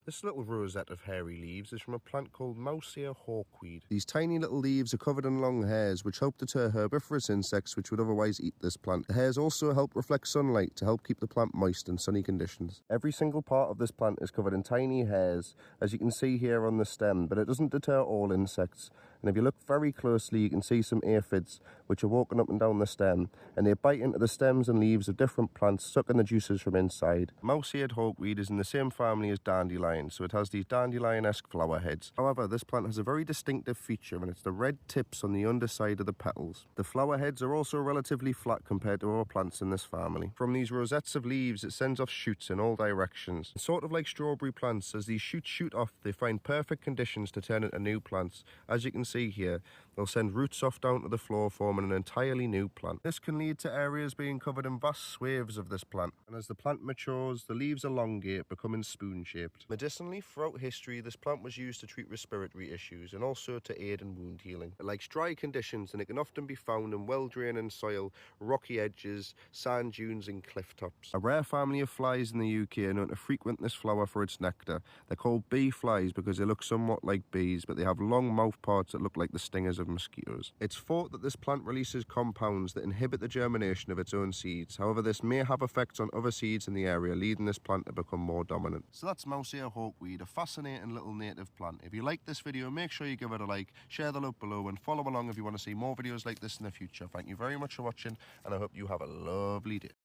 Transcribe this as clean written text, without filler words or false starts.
This little rosette of hairy leaves is from a plant called hawkweed. These tiny little leaves are covered in long hairs which help deter herbivorous insects which would otherwise eat this plant. The hairs also help reflect sunlight to help keep the plant moist in sunny conditions. Every single part of this plant is covered in tiny hairs, as you can see here on the stem, but it doesn't deter all insects. And if you look very closely, you can see some aphids which are walking up and down the stem, and they bite into the stems and leaves of different plants, sucking the juices from inside. Mouse-eared hawkweed is in the same family as dandelion, so it has these dandelion-esque flower heads. However, this plant has a very distinctive feature, and it's the red tips on the underside of the petals. The flower heads are also relatively flat compared to other plants in this family. From these rosettes of leaves, it sends off shoots in all directions. Sort of like strawberry plants, as these shoots shoot off, they find perfect conditions to turn into new plants. As you can see here, they'll send roots off down to the floor, forming an entirely new plant. This can lead to areas being covered in vast swathes of this plant, and as the plant matures, the leaves elongate, becoming spoon-shaped. Medicinally, throughout history, this plant was used to treat respiratory issues and also to aid in wound healing. It likes dry conditions, and it can often be found in well-draining soil, rocky edges, sand dunes and cliff tops. A rare family of flies in the UK are known to frequent this flower for its nectar. They're called bee flies because they look somewhat like bees, but they have long mouth parts that look like the stingers of mosquitoes. It's thought that this plant releases compounds that inhibit the germination of its own seeds. However, this may have effects on other seeds in the area, leading this plant to become more dominant. So that's mouse-ear hawkweed, a fascinating little native plant. If you like this video, make sure you give it a like, share the link below, and follow along if you want to see more videos like this in the future. Thank you very much for watching, and I hope you have a lovely day.